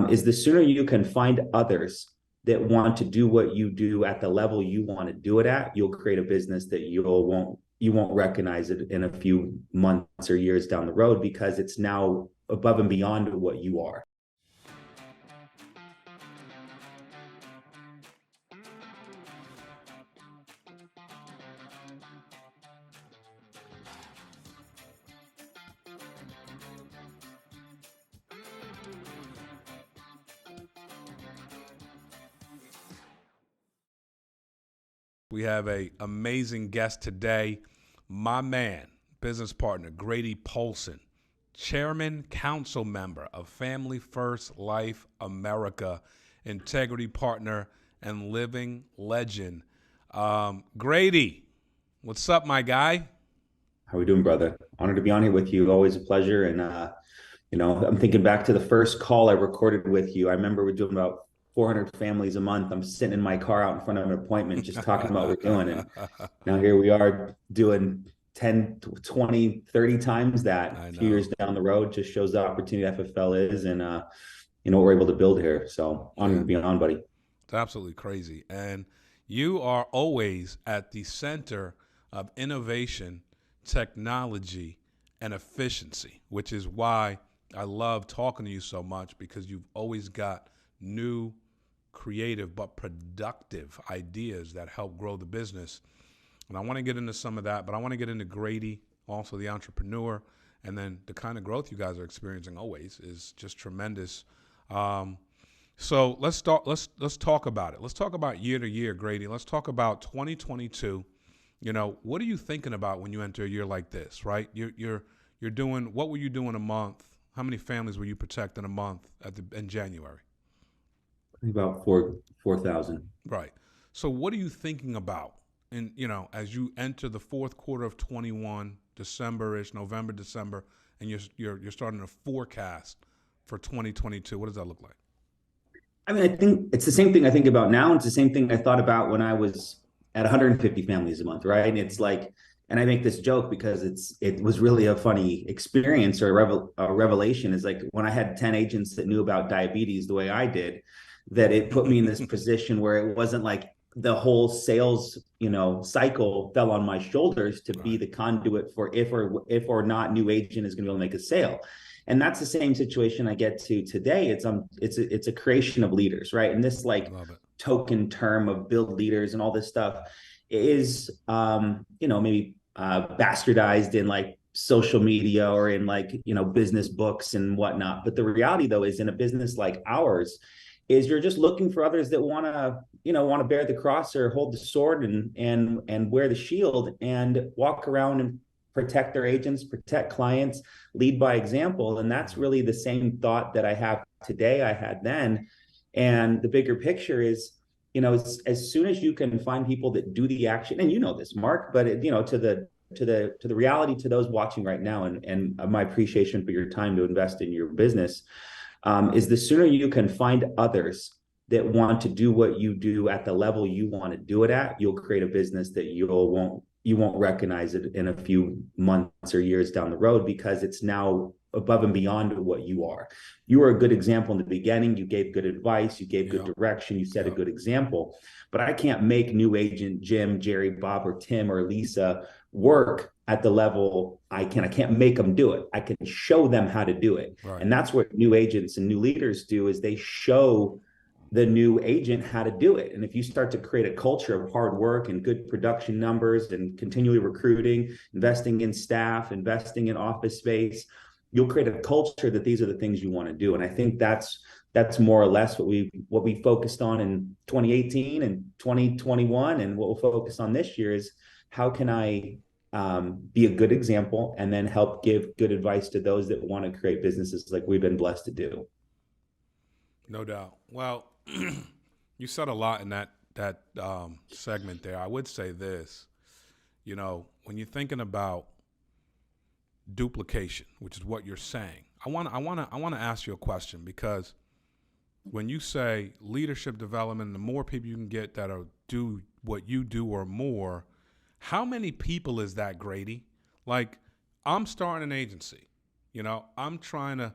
is the sooner you can find others that want to do what you do at the level you want to do it at, you'll create a business that you won't recognize it in a few months or years down the road because it's now above and beyond what you are. We have an amazing guest today, my man, business partner, Grady Polcyn, chairman, council member of Family First Life America, integrity partner, and living legend. Grady, what's up, my guy? How are we doing, brother? Honored to be on here with you. Always a pleasure. And I'm thinking back to the first call I recorded with you. I remember we're doing about 400 families a month. I'm sitting in my car out in front of an appointment, just talking about what we're doing. And now here we are doing 10, 20, 30 times that I a few know. years down the road. Just shows the opportunity FFL is and, what we're able to build here. So honored to be on, buddy. It's absolutely crazy. And you are always at the center of innovation, technology, and efficiency, which is why I love talking to you so much, because you've always got new, creative, but productive ideas that help grow the business. And I want to get into some of that, but I want to get into Grady, also the entrepreneur, and then the kind of growth you guys are experiencing always is just tremendous. So let's talk about it. Let's talk about year to year, Grady. Let's talk about 2022. What are you thinking about when you enter a year like this, right? You're doing, what were you doing a month? How many families were you protecting a month in January? About 4,000. Right. So what are you thinking about as you enter the fourth quarter of 21, December-ish, November, December, and you're starting to forecast for 2022? What does that look like? I mean, I think it's the same thing I think about now. It's the same thing I thought about when I was at 150 families a month, right? And it's like, and I make this joke because it was really a funny experience or a revelation. Is like when I had 10 agents that knew about diabetes the way I did, that it put me in this position where it wasn't like the whole sales, cycle fell on my shoulders to be Right. the conduit for if or not new agent is going to be able to make a sale. And that's the same situation I get to today. It's a creation of leaders, right? And this I like love it. token term of build leaders and all this stuff is maybe bastardized in like social media or in like business books and whatnot. But the reality though is in a business like ours is you're just looking for others that want to bear the cross or hold the sword and wear the shield and walk around and protect their agents, protect clients, lead by example. And that's really the same thought that I have today I had then. And the bigger picture is, as soon as you can find people that do the action, and this, Marc, but to the reality, to those watching right now, and my appreciation for your time to invest in your business, is the sooner you can find others that want to do what you do at the level you want to do it at, you'll create a business that you won't recognize it in a few months or years down the road because it's now above and beyond what you are. You were a good example in the beginning. You gave good advice. You gave good direction. You set a good example. But I can't make new agent Jim, Jerry, Bob, or Tim, or Lisa work at the level I can. I can't make them do it. I can show them how to do it. Right. And that's what new agents and new leaders do is they show the new agent how to do it. And if you start to create a culture of hard work and good production numbers and continually recruiting, investing in staff, investing in office space, you'll create a culture that these are the things you want to do. And I think that's more or less what we focused on in 2018 and 2021. And what we'll focus on this year is how can I be a good example and then help give good advice to those that want to create businesses like we've been blessed to do. No doubt. Well, you said a lot in that segment there. I would say this, when you're thinking about duplication, which is what you're saying, I want to ask you a question, because when you say leadership development, the more people you can get that are do what you do or more, how many people is that, Grady? Like, I'm starting an agency. I'm trying to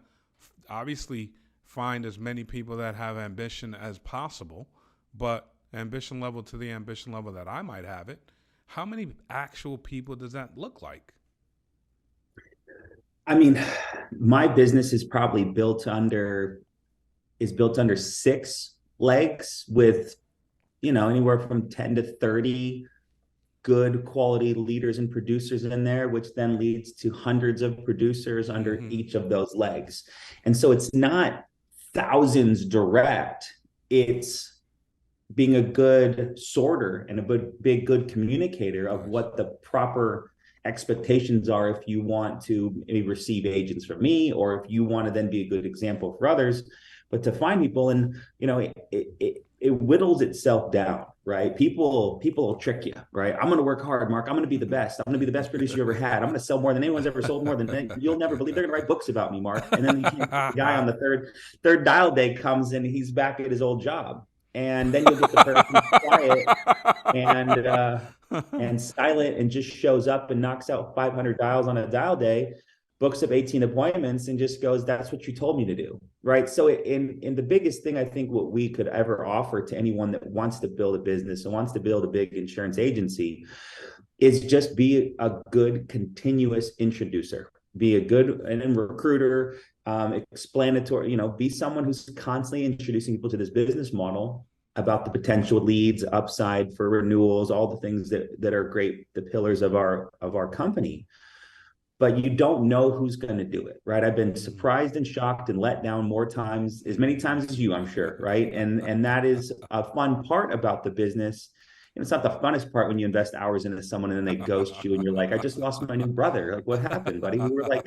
obviously find as many people that have ambition as possible, but ambition level to the ambition level that I might have it, how many actual people does that look like? I mean, my business is probably built under six legs with, anywhere from 10 to 30 good quality leaders and producers in there, which then leads to hundreds of producers under Mm-hmm. each of those legs. And so it's not thousands direct, it's being a good sorter and a good communicator of Nice. what the proper expectations are if you want to maybe receive agents from me, or if you want to then be a good example for others. But to find people, and it whittles itself down, right? People will trick you, right? I'm going to work hard, Marc. I'm going to be the best. I'm going to be the best producer you ever had. I'm going to sell more than anyone's ever sold, more than you'll never believe. They're going to write books about me, Marc. And then the guy on the third dial day comes and he's back at his old job. And then you'll get the person quiet and silent and just shows up and knocks out 500 dials on a dial day, books up 18 appointments, and just goes, "That's what you told me to do." Right. So in the biggest thing, I think what we could ever offer to anyone that wants to build a business and wants to build a big insurance agency is just be a good continuous introducer, be a good and recruiter, explanatory, be someone who's constantly introducing people to this business model, about the potential leads, upside for renewals, all the things that are great, the pillars of our company. But you don't know who's going to do it, right? I've been surprised and shocked and let down more times, as many times as you, I'm sure, right? And that is a fun part about the business. And it's not the funnest part when you invest hours into someone and then they ghost you and you're like, "I just lost my new brother. Like, what happened, buddy? We were like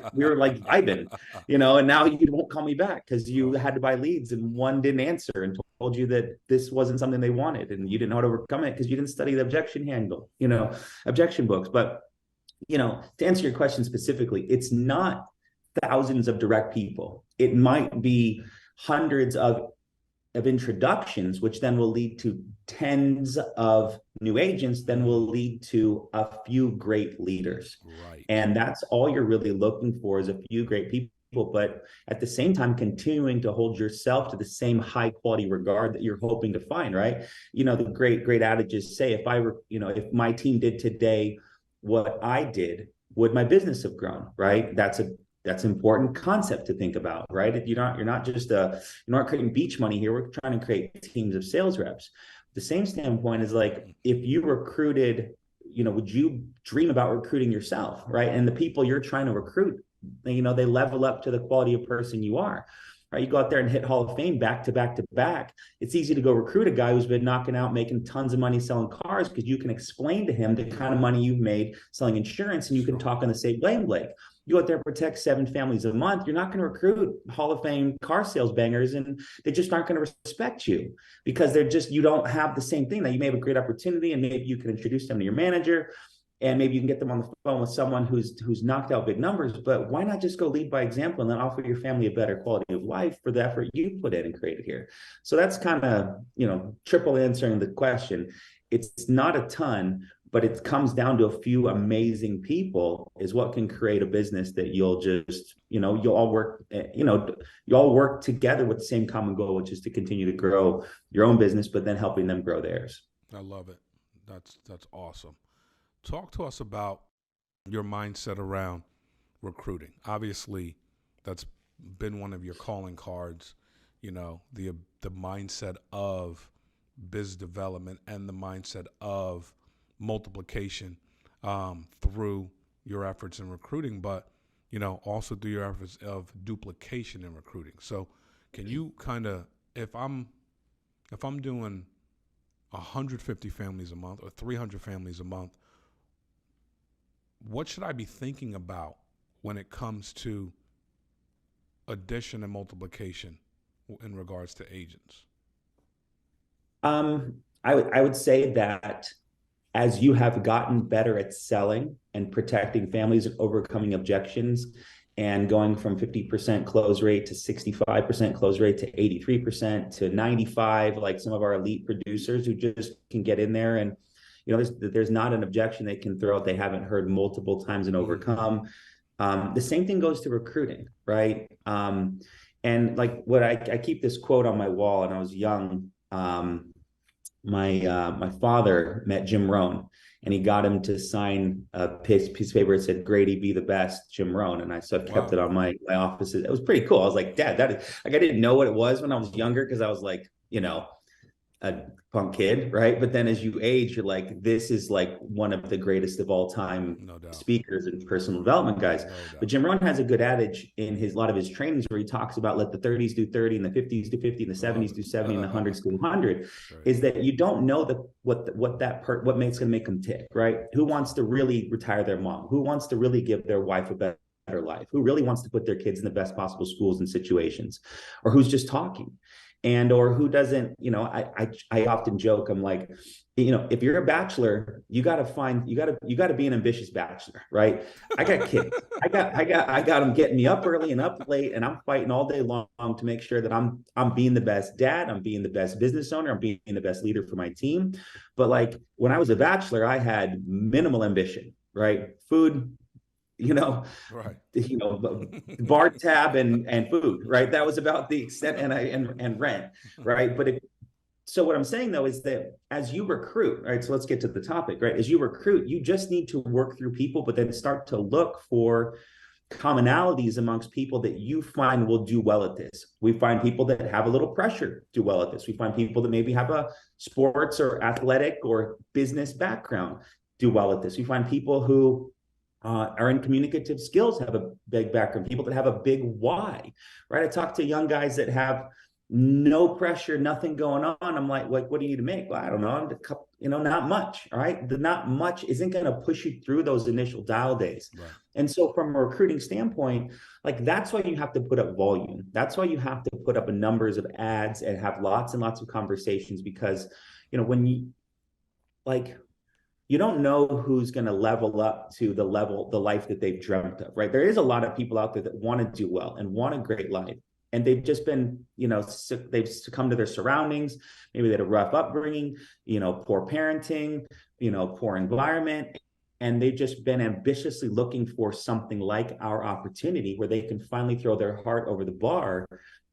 vibing, and now you won't call me back because you had to buy leads and one didn't answer and told you that this wasn't something they wanted, and you didn't know how to overcome it because you didn't study the objection handle, objection books." But to answer your question specifically, it's not thousands of direct people. It might be hundreds of introductions, which then will lead to tens of new agents, then will lead to a few great leaders. Right. And that's all you're really looking for, is a few great people, but at the same time, continuing to hold yourself to the same high quality regard that you're hoping to find, right? The great adages say, if my team did today what I did, would my business have grown, right? That's an important concept to think about, right? You're not creating beach money here. We're trying to create teams of sales reps. The same standpoint is like, if you recruited, would you dream about recruiting yourself, right? And the people you're trying to recruit, they level up to the quality of person you are. Right, you go out there and hit Hall of Fame back to back to back. It's easy to go recruit a guy who's been knocking out, making tons of money selling cars, because you can explain to him the kind of money you've made selling insurance, and you can talk on the same wavelength. You go out there and protect 7 families a month. You're not going to recruit Hall of Fame car sales bangers, and they just aren't going to respect you because you don't have the same thing. That you may have a great opportunity, and maybe you can introduce them to your manager, and maybe you can get them on the phone with someone who's knocked out big numbers. But why not just go lead by example and then offer your family a better quality of life for the effort you put in and created here? So that's kind of, triple answering the question. It's not a ton, but it comes down to a few amazing people is what can create a business that you'll just, you'll all work together with the same common goal, which is to continue to grow your own business, but then helping them grow theirs. I love it. That's awesome. Talk to us about your mindset around recruiting. Obviously, that's been one of your calling cards, the mindset of biz development and the mindset of multiplication through your efforts in recruiting, but, also through your efforts of duplication in recruiting. So can you kind of, if I'm doing 150 families a month or 300 families a month, what should I be thinking about when it comes to addition and multiplication in regards to agents? I would say that as you have gotten better at selling and protecting families and overcoming objections and going from 50% close rate to 65% close rate to 83% to 95, like some of our elite producers who just can get in there and there's not an objection they can throw out they haven't heard multiple times and overcome. The same thing goes to recruiting, right? And like what I keep this quote on my wall, and I was young. My father met Jim Rohn, and he got him to sign a piece of paper that said "Grady, be the best, Jim Rohn." And I sort of kept Wow. it on my office. It was pretty cool. I was like, Dad, that is like I didn't know what it was when I was younger because I was like, a punk kid, right? But then as you age, you're like, this is like one of the greatest of all time No doubt. speakers and personal development guys. No But doubt. Jim Rohn has a good adage in his a lot of his trainings where he talks about let the 30s do 30 and the 50s do 50 and the I love 70s it. do 70 and the hundreds do 100. Right. Is that you don't know what makes going to make them tick, right? Who wants to really retire their mom? Who wants to really give their wife a better life? Who really wants to put their kids in the best possible schools and situations? Or who's just talking? And or who doesn't, I often joke, I'm like, if you're a bachelor, you got to be an ambitious bachelor, right? I got kids. I got them getting me up early and up late, and I'm fighting all day long to make sure that I'm being the best dad, I'm being the best business owner, I'm being the best leader for my team. But like when I was a bachelor, I had minimal ambition, right? Food, you know, Right. bar tab and food, right? That was about the extent, and rent, right? So what I'm saying though is that as you recruit, right? So let's get to the topic, right? As you recruit, you just need to work through people, but then start to look for commonalities amongst people that you find will do well at this. We find people that have a little pressure do well at this. We find people that maybe have a sports or athletic or business background do well at this. We find people who are in communicative skills have a big background, people that have a big why, right? I talk to young guys that have no pressure, nothing going on. I'm like, what do you need to make? Well, I don't know. Not much. All right. The not much isn't going to push you through those initial dial days. Right. And so from a recruiting standpoint, like that's why you have to put up volume. That's why you have to put up a numbers of ads and have lots and lots of conversations because, when you like, you don't know who's going to level up to the life that they've dreamt of, right? There is a lot of people out there that want to do well and want a great life. And they've just been, they've succumbed to their surroundings. Maybe they had a rough upbringing, poor parenting, poor environment. And they've just been ambitiously looking for something like our opportunity where they can finally throw their heart over the bar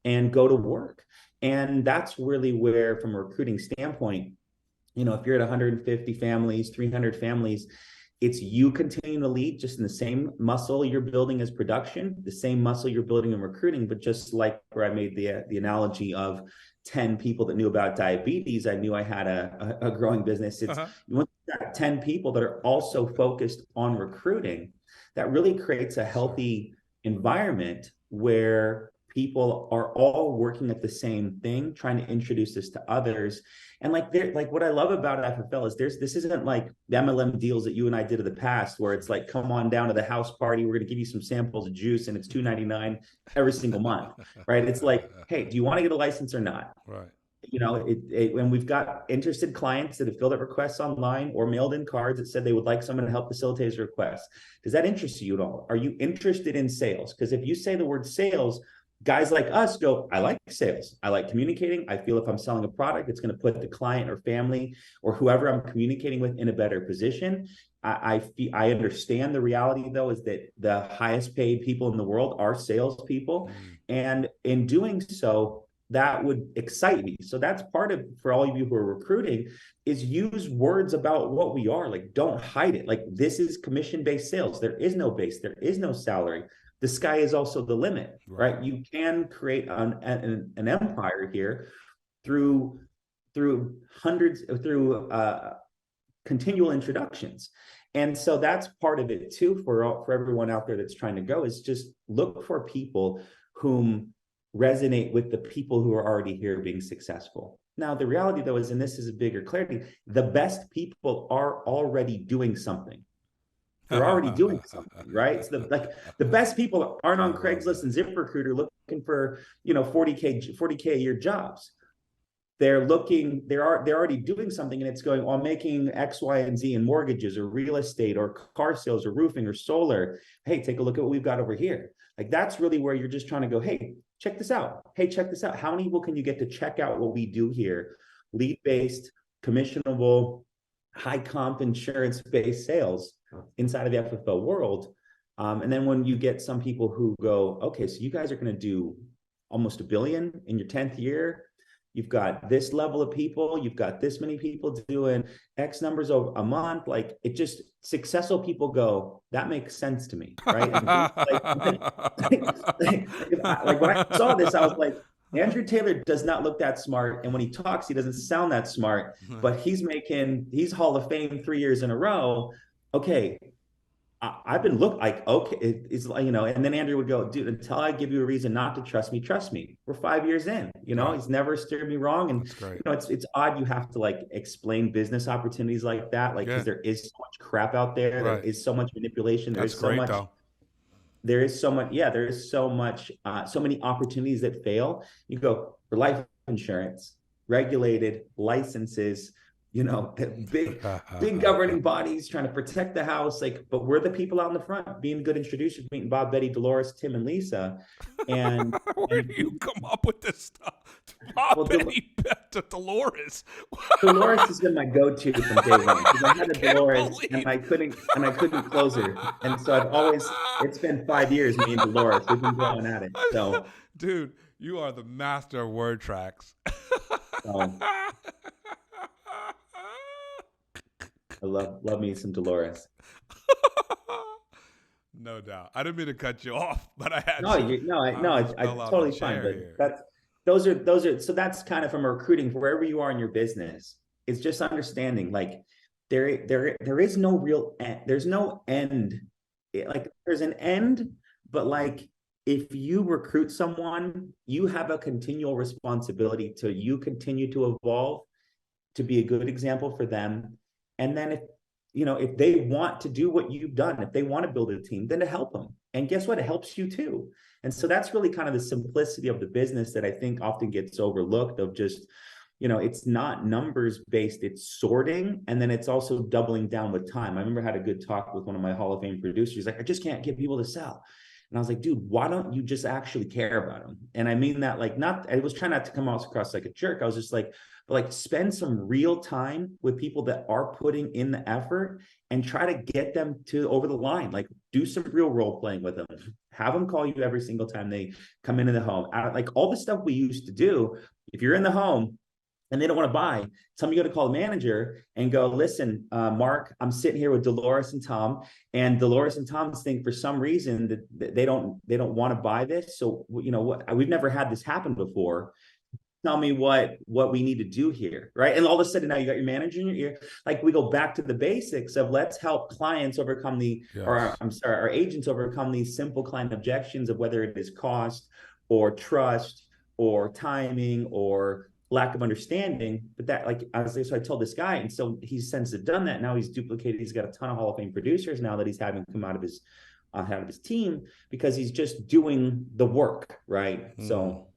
and go to work. And that's really where, from a recruiting standpoint, if you're at 150 families, 300 families, it's you continuing to lead just in the same muscle you're building as production, the same muscle you're building in recruiting, but just like where I made the analogy of 10 people that knew about diabetes, I knew I had a growing business. It's you want 10 people that are also focused on recruiting. That really creates a healthy environment where people are all working at the same thing, trying to introduce this to others. And like what I love about FFL is this isn't like the MLM deals that you and I did in the past, where it's like, come on down to the house party, we're going to give you some samples of juice, and it's $2.99 every single month, right? It's like, hey, do you want to get a license or not? Right. When we've got interested clients that have filled out requests online or mailed in cards that said they would like someone to help facilitate his request. Does that interest you at all? Are you interested in sales? Because if you say the word sales, guys like us go, I like sales. I like communicating. I feel if I'm selling a product, it's going to put the client or family or whoever I'm communicating with in a better position. I understand the reality, though, is that the highest paid people in the world are salespeople. And in doing so, that would excite me. So that's part of, for all of you who are recruiting, is use words about what we are. Like, don't hide it. Like, this is commission-based sales. There is no base. There is no salary. The sky is also the limit, right? You can create an empire here through continual introductions. And so that's part of it too, for everyone out there that's trying to go, is just look for people whom resonate with the people who are already here being successful. Now, the reality though is, and this is a bigger clarity, the best people are already doing something. They're already doing something, right? So the best people aren't on Craigslist and ZipRecruiter looking for 40K a year jobs. They're already doing something, and it's going, well, I'm making X, Y, and Z in mortgages or real estate or car sales or roofing or solar. Hey, take a look at what we've got over here. Like, that's really where you're just trying to go, hey, check this out. Hey, check this out. How many people can you get to check out what we do here? Lead-based, commissionable, high comp insurance-based sales inside of the FFO world. And then when you get some people who go, okay, so you guys are going to do almost a billion in your 10th year. You've got this level of people. You've got this many people doing X numbers over a month. Like it just successful people go, that makes sense to me, right? And like when I saw this, I was like, Andrew Taylor does not look that smart, and when he talks, he doesn't sound that smart. But he's Hall of Fame 3 years in a row. Okay, I've been looked like, okay, it's like, and then Andrew would go, dude, until I give you a reason not to trust me. We're 5 years in, Right. he's never steered me wrong. And, That's great. it's odd you have to like explain business opportunities like that, like, Yeah. because there is so much crap out there. There Right. is so much manipulation. That's great though. There is so much, so many opportunities that fail. You go for life insurance, regulated licenses, big governing bodies trying to protect the house. Like, but we're the people out in the front being good introducers, meeting Bob, Betty, Dolores, Tim, and Lisa. And, Where do and you come up with this stuff? Bob, well, Betty, to Dolores. Dolores has been my go-to from day one because I had a Can't Dolores believe. and I couldn't close her. And so it's been 5 years, me and Dolores. We've been going at it. So, Dude, you are the master of word tracks. um, I love me some Dolores. No doubt. I didn't mean to cut you off, but I had No, to. I Fell out totally the fine. chair But here. those are, so that's kind of from recruiting wherever you are in your business. It's just understanding like there is no real end. There's no end. Like there's an end, but like if you recruit someone, you have a continual responsibility to you continue to evolve, to be a good example for them. And then if they want to do what you've done, if they want to build a team, then to help them. And guess what? It helps you too. And so that's really kind of the simplicity of the business that I think often gets overlooked of just, it's not numbers based, it's sorting. And then it's also doubling down with time. I remember I had a good talk with one of my Hall of Fame producers. Like, I just can't get people to sell. And I was like, dude, why don't you just actually care about them? And I mean that like, not, I was trying not to come across like a jerk. I was just like, but like spend some real time with people that are putting in the effort and try to get them to over the line. Like do some real role playing with them. Have them call you every single time they come into the home. Like all the stuff we used to do. If you're in the home and they don't want to buy, tell me you got to call the manager and go, listen, Marc, I'm sitting here with Dolores and Tom, and Dolores and Tom think for some reason that they don't want to buy this. So we've never had this happen before. Tell me what we need to do here, right? And all of a sudden now you got your manager in your ear. Like we go back to the basics of let's help clients overcome Yes. our agents overcome these simple client objections of whether it is cost or trust or timing or lack of understanding. But that, like, so I told this guy, and so he's since done that. Now he's duplicated. He's got a ton of Hall of Fame producers now that he's having come out of his team because he's just doing the work, right? So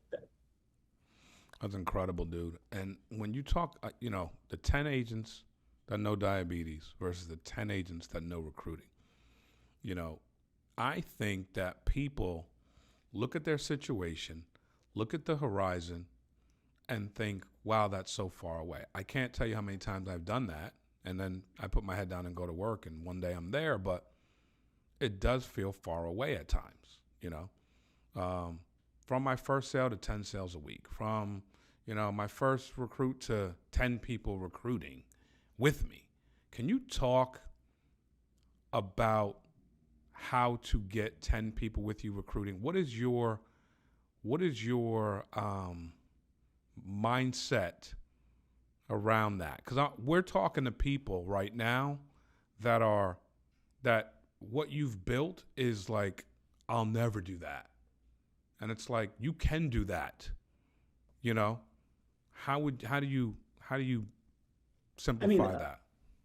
That's incredible, dude. And when you talk, the 10 agents that know diabetes versus the 10 agents that know recruiting, I think that people look at their situation, look at the horizon, and think, wow, that's so far away. I can't tell you how many times I've done that. And then I put my head down and go to work, and one day I'm there, but it does feel far away at times, from my first sale to 10 sales a week, from, my first recruit to 10 people recruiting with me. Can you talk about how to get 10 people with you recruiting? What is your mindset around that? Because we're talking to people right now that what you've built is like, I'll never do that. And it's like, you can do that. How do you simplify that?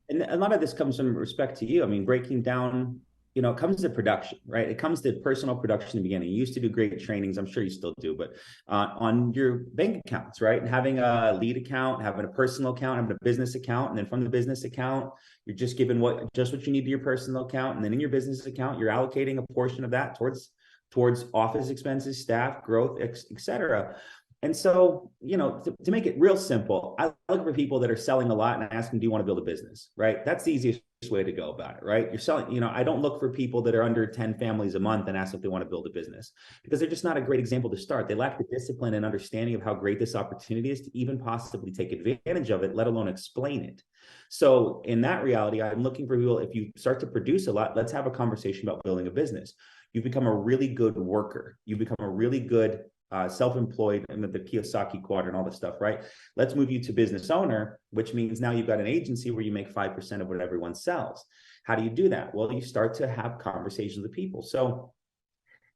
And a lot of this comes from respect to you. I mean, breaking down, it comes to production, right? It comes to personal production in the beginning. You used to do great trainings. I'm sure you still do, but on your bank accounts, right? And having a lead account, having a personal account, having a business account. And then from the business account, you're just giving what you need to your personal account. And then in your business account, you're allocating a portion of that towards office expenses, staff, growth, et cetera. And so, to make it real simple, I look for people that are selling a lot and I ask them, do you want to build a business, right? That's the easiest way to go about it, right? You're selling, I don't look for people that are under 10 families a month and ask if they want to build a business, because they're just not a great example to start. They lack the discipline and understanding of how great this opportunity is to even possibly take advantage of it, let alone explain it. So in that reality, I'm looking for people, if you start to produce a lot, let's have a conversation about building a business. You become a really good worker. You become a really good self-employed, and the Kiyosaki quadrant, all this stuff, right? Let's move you to business owner, which means now you've got an agency where you make 5% of what everyone sells. How do you do that? Well, you start to have conversations with people. So,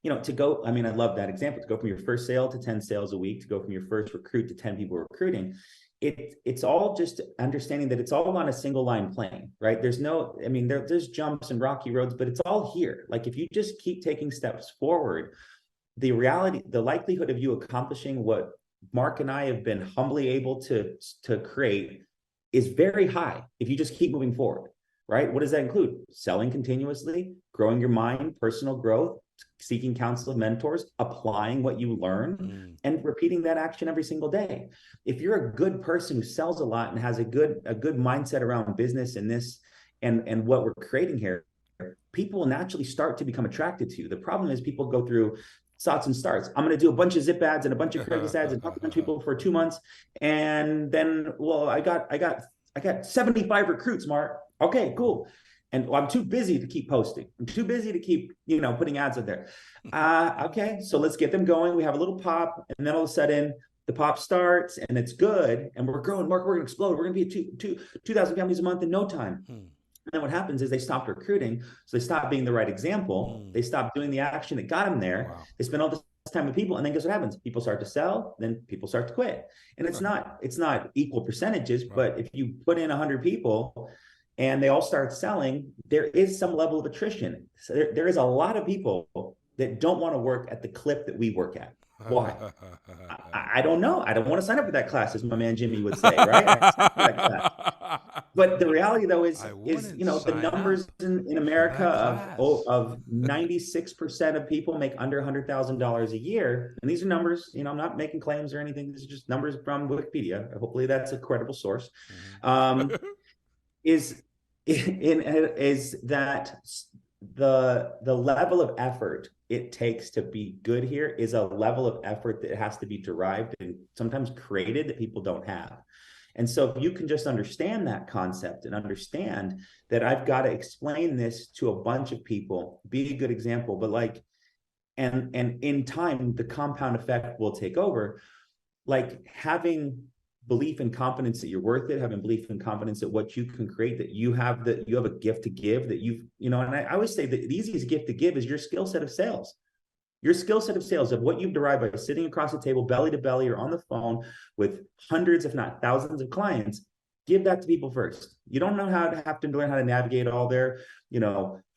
to go, I love that example, to go from your first sale to 10 sales a week, to go from your first recruit to 10 people recruiting. It's all just understanding that it's all on a single line plane, right? There's no, there's jumps and rocky roads, but it's all here. Like if you just keep taking steps forward, the likelihood of you accomplishing what Marc and I have been humbly able to create is very high if you just keep moving forward, right? What does that include? Selling continuously, growing your mind, personal growth, seeking counsel of mentors, applying what you learn, and repeating that action every single day. If you're a good person who sells a lot and has a good mindset around business and this and what we're creating here, people will naturally start to become attracted to you. The problem is people go through stops and starts. I'm going to do a bunch of zip ads and a bunch of Craigslist ads and talk to a bunch of people for 2 months. And then, well, I got 75 recruits, Marc. Okay, cool. And I'm too busy to keep posting. I'm too busy to keep, putting ads out there. Okay, so let's get them going. We have a little pop, and then all of a sudden the pop starts and it's good. And we're growing, Marc, we're going to explode. We're going to be at 2,000 families a month in no time. And then what happens is they stop recruiting. So they stop being the right example. They stop doing the action that got them there. Wow. They spend all this time with people. And then guess what happens? People start to sell, then people start to quit. And it's not equal percentages, but if you put in 100 people and they all start selling, there is some level of attrition. So there is a lot of people that don't want to work at the clip that we work at. Why? I don't know. I don't want to sign up for that class, as my man Jimmy would say, right? But the reality, though, is the numbers in America of 96% of people make under $100,000 a year. And these are numbers, I'm not making claims or anything. These are just numbers from Wikipedia. Hopefully that's a credible source. Is that the level of effort it takes to be good here is a level of effort that has to be derived and sometimes created that people don't have. And so if you can just understand that concept and understand that I've got to explain this to a bunch of people, be a good example, but and in time, the compound effect will take over, like having belief and confidence that you're worth it, having belief and confidence that what you can create, that you have a gift to give, that and I always say that the easiest gift to give is your skill set of sales. Your skill set of sales, of what you've derived by sitting across the table, belly to belly, or on the phone with hundreds, if not thousands of clients, give that to people first. You don't know how to have to learn how to navigate all their,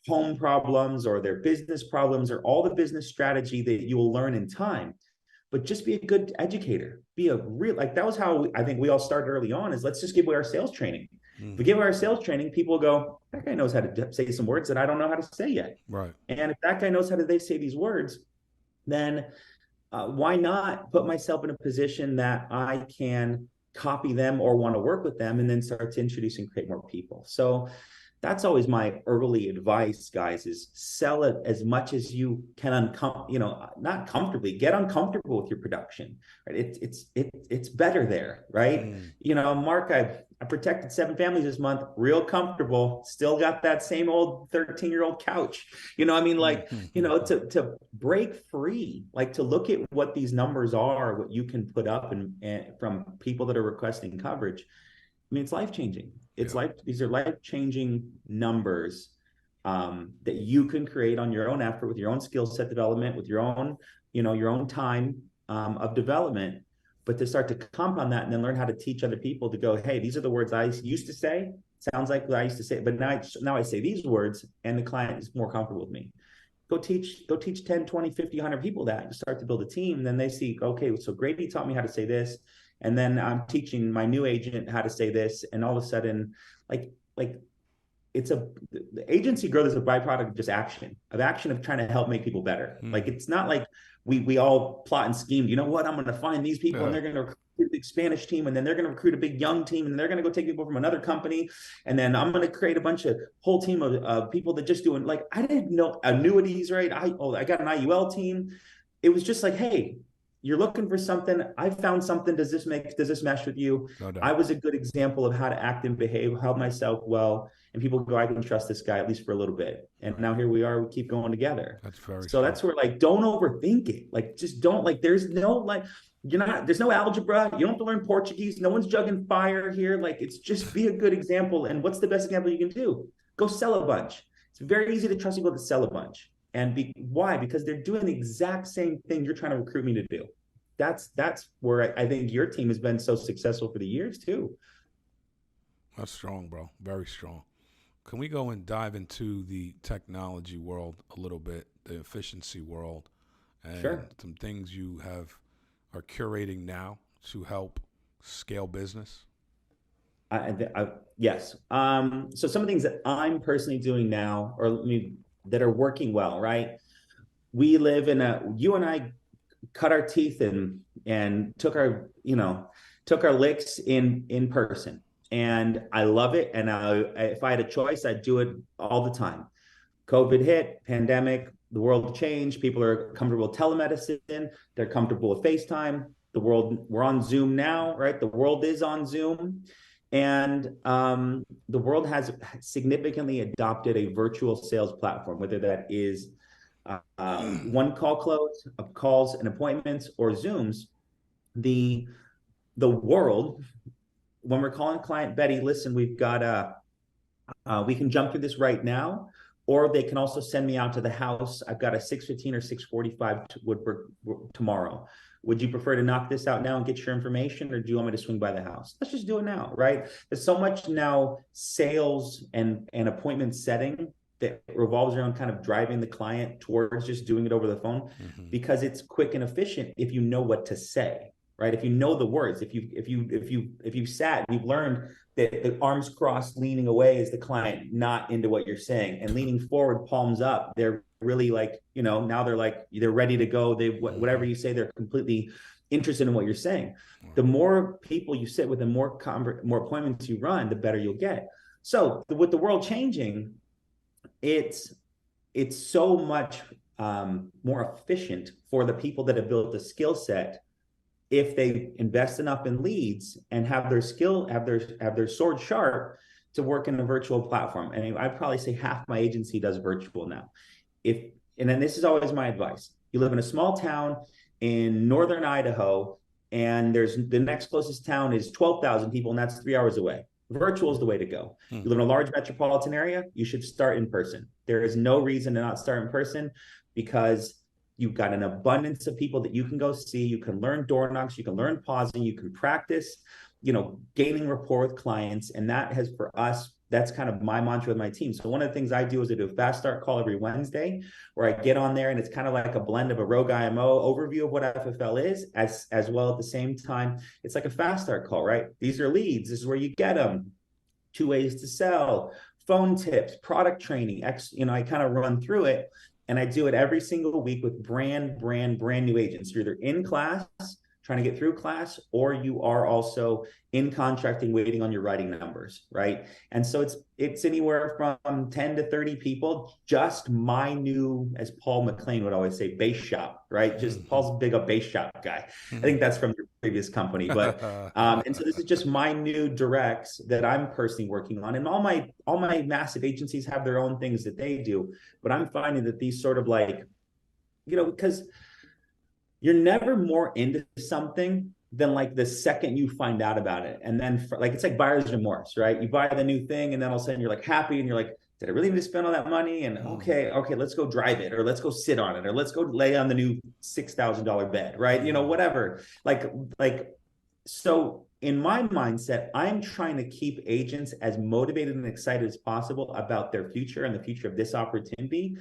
home problems or their business problems or all the business strategy that you will learn in time. But just be a good educator. Be a real, that was how I think we all started early on, is let's just give away our sales training. If we give away our sales training, people will go, that guy knows how to say some words that I don't know how to say yet. Right. And if that guy knows how to say these words, then why not put myself in a position that I can copy them or want to work with them and then start to introduce and create more people. So that's always my early advice, guys, is sell it as much as you can, not comfortably, get uncomfortable with your production, right? It's better there, right? Marc, I protected 7 families this month, real comfortable, still got that same old 13-year-old couch, to break free, to look at what these numbers are, what you can put up and from people that are requesting coverage. It's life-changing. These are life-changing numbers that you can create on your own effort, with your own skill set development, with your own, your own time of development. But to start to compound that and then learn how to teach other people to go, hey, these are the words I used to say. Sounds like what I used to say, but now I say these words and the client is more comfortable with me. Go teach 10, 20, 50, 100 people that, and start to build a team. Then they see, okay, so Grady taught me how to say this. And then I'm teaching my new agent how to say this. And all of a sudden, the agency growth is a byproduct of just action of trying to help make people better. It's not like we all plot and scheme, I'm going to find these people and they're going to recruit the Spanish team, and then they're going to recruit a big young team, and they're going to go take people from another company, and then I'm going to create a bunch of whole team of people that just doing like, I didn't know annuities, right? I got an IUL team. It was just like, hey, you're looking for something. I found something. Does this mesh with you? No I doubt. was a good example of how to act and behave, held myself well, and people go, I can trust this guy at least for a little bit. And Right. now here we are, we keep going together. That's very So smart. that's where, like, don't overthink it. Like, just don't, like, there's no, like, there's no algebra. You don't have to learn Portuguese. No one's jugging fire here. Like, it's just be a good example. And what's the best example you can do? Go sell a bunch. It's very easy to trust people to sell a bunch. And why? Because they're doing the exact same thing you're trying to recruit me to do. That's where I think your team has been so successful for the years too. That's strong, bro. Very strong. Can we go and dive into the technology world a little bit, the efficiency world, and Sure. some things you are curating now to help scale business? Yes. So some of the things that I'm personally doing now, or that are working well, right? We live in you and I cut our teeth and took our licks in person, and I love it. And if I had a choice, I'd do it all the time. COVID hit, pandemic, the world changed. People are comfortable with telemedicine. They're comfortable with FaceTime. We're on Zoom now, right? The world is on Zoom. And the world has significantly adopted a virtual sales platform, whether that is one call close, calls and appointments, or Zooms. The the world, when we're calling client Betty, listen, we've got we can jump through this right now, or they can also send me out to the house. I've got a 6:15 or 6:45 Woodburg tomorrow. Would you prefer to knock this out now and get your information, or do you want me to swing by the house? Let's just do it now, right? There's so much now sales and appointment setting that revolves around kind of driving the client towards just doing it over the phone, Mm-hmm. because it's quick and efficient if you know what to say, right? If you know the words, if you sat and you've learned that the arms crossed, leaning away is the client not into what you're saying, and leaning forward, palms up, they're really like, now they're ready to go. Whatever Mm-hmm. you say, they're completely interested in what you're saying. Right. The more people you sit with and more appointments you run, the better you'll get. So with the world changing, it's so much more efficient for the people that have built a skill set if they invest enough in leads and have their sword sharp to work in a virtual platform. And I'd probably say half my agency does virtual now. And then this is always my advice. You live in a small town in northern Idaho, and there's the next closest town is 12,000 people, and that's 3 hours away. Virtual is the way to go. Hmm. You live in a large metropolitan area, you should start in person. There is no reason to not start in person, because you've got an abundance of people that you can go see. You can learn door knocks, you can learn pausing, you can practice, gaining rapport with clients. And that has, for us, that's kind of my mantra with my team. So one of the things I do is I do a fast start call every Wednesday, where I get on there, and it's kind of like a blend of a Rogue IMO overview of what FFL is, as well at the same time. It's like a fast start call, right? These are leads. This is where you get them. 2 ways to sell, phone tips, product training. I kind of run through it, and I do it every single week with brand new agents. You're either in class trying to get through class, or you are also in contracting waiting on your writing numbers, right? And so it's anywhere from 10 to 30 people, just my new, as Paul McLean would always say, base shop, right? Just Paul's big a base shop guy. I think that's from your previous company, but and so this is just my new directs that I'm personally working on. And all my massive agencies have their own things that they do, but I'm finding that these sort of like, because you're never more into something than like the second you find out about it. And then it's like buyer's remorse, right? You buy the new thing, and then all of a sudden you're like happy, and you're like, did I really need to spend all that money? And okay, let's go drive it, or let's go sit on it, or let's go lay on the new $6,000 bed, right? Whatever. So in my mindset, I'm trying to keep agents as motivated and excited as possible about their future and the future of this opportunity,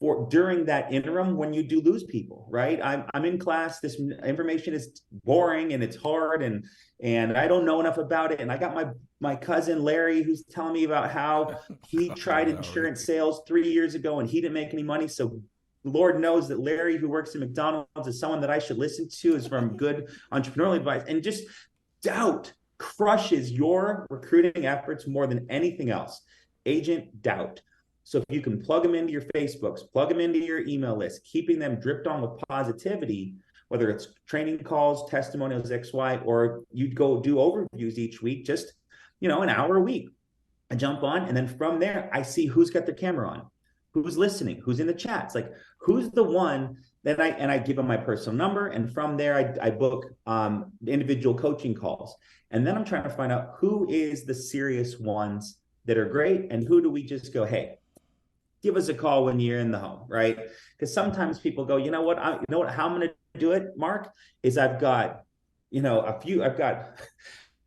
for during that interim when you do lose people, right? I'm in class, this information is boring and it's hard, and I don't know enough about it. And I got my cousin Larry, who's telling me about how he tried insurance sales 3 years ago and he didn't make any money. So Lord knows that Larry, who works at McDonald's, is someone that I should listen to, is from good entrepreneurial advice. And just doubt crushes your recruiting efforts more than anything else. Agent doubt. So if you can plug them into your Facebooks, plug them into your email list, keeping them dripped on with positivity, whether it's training calls, testimonials, XY, or you'd go do overviews each week, just, an hour a week. I jump on, and then from there, I see who's got their camera on, who's listening, who's in the chats, like who's the one that I give them my personal number, and from there I book individual coaching calls, and then I'm trying to find out who is the serious ones that are great, and who do we just go, hey, give us a call when you're in the home, right? Because sometimes people go, how I'm going to do it, Marc, is I've got, I've got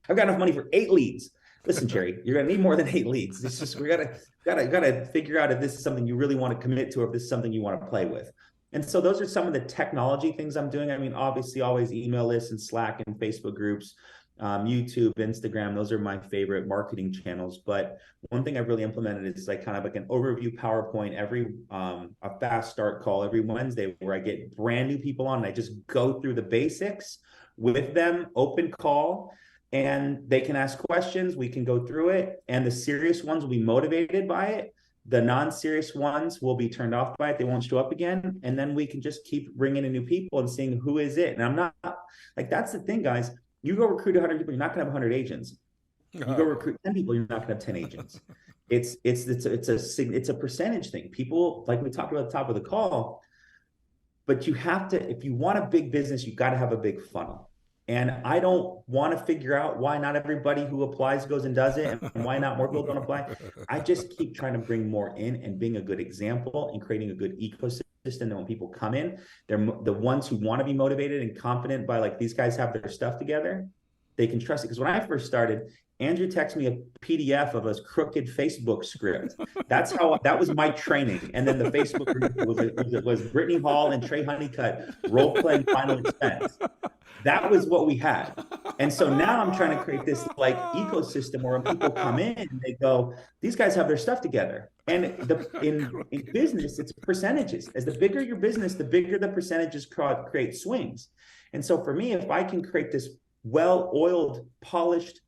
enough money for 8 leads. Listen, Jerry, you're going to need more than 8 leads. It's just, we gotta figure out if this is something you really want to commit to, or if this is something you want to play with. And so those are some of the technology things I'm doing. I mean, obviously always email lists and Slack and Facebook groups, YouTube, Instagram. Those are my favorite marketing channels. But one thing I've really implemented is like kind of like an overview PowerPoint every, a fast start call every Wednesday, where I get brand new people on and I just go through the basics with them, open call, and they can ask questions. We can go through it, and the serious ones will be motivated by it. The non-serious ones will be turned off by it. They won't show up again. And then we can just keep bringing in new people and seeing who is it. And I'm not like, that's the thing, guys. You go recruit 100 people, you're not going to have 100 agents. You go recruit 10 people, you're not going to have 10 agents. It's a percentage thing. People, like we talked about at the top of the call, but you have to, if you want a big business, you got to have a big funnel. And I don't want to figure out why not everybody who applies goes and does it, and why not more people don't apply. I just keep trying to bring more in and being a good example and creating a good ecosystem that when people come in, they're the ones who want to be motivated and confident by, like, these guys have their stuff together. They can trust it. Because when I first started, Andrew texted me a PDF of a crooked Facebook script. That was my training. And then the Facebook group was Brittany Hall and Trey Honeycutt role-playing Final Expense. That was what we had. And so now I'm trying to create this like ecosystem where when people come in, they go, these guys have their stuff together. And in business, it's percentages. As the bigger your business, the bigger the percentages create swings. And so for me, if I can create this well-oiled, polished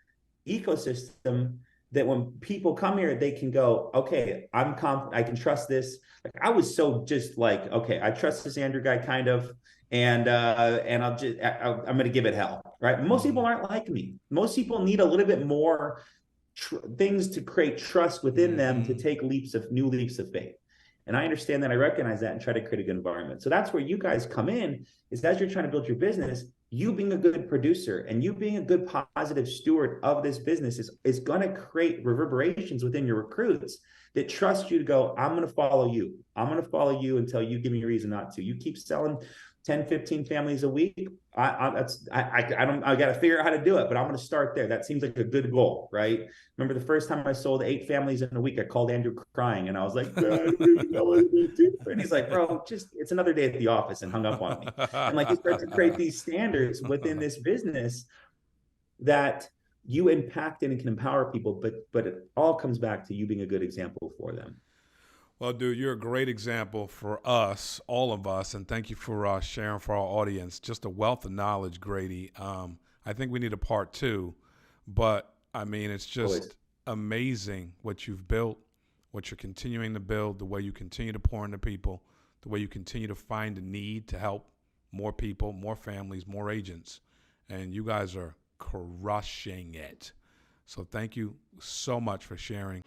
ecosystem that when people come here, they can go, okay, I'm confident, I can trust this. Like, I was so just like, okay, I trust this Andrew guy kind of, and I'm going to give it hell, right? Most people aren't like me. Most people need a little bit more things to create trust within them to take new leaps of faith. And I understand that, I recognize that, and try to create a good environment. So that's where you guys come in, is as you're trying to build your business, you being a good producer and you being a good positive steward of this business is going to create reverberations within your recruits that trust you to go, I'm going to follow you. I'm going to follow you until you give me a reason not to. You keep selling 10, 15 families a week. I got to figure out how to do it, but I'm going to start there. That seems like a good goal, right? Remember the first time I sold 8 families in a week, I called Andrew crying, and I was like, I don't even know what to do. And he's like, bro, it's another day at the office, and hung up on me. And like, you start to create these standards within this business that you impact and can empower people, but it all comes back to you being a good example for them. Well, dude, you're a great example for us, all of us, and thank you for sharing for our audience. Just a wealth of knowledge, Grady. I think we need a part 2, but I mean, it's just amazing what you've built, what you're continuing to build, the way you continue to pour into people, the way you continue to find a need to help more people, more families, more agents, and you guys are crushing it. So thank you so much for sharing.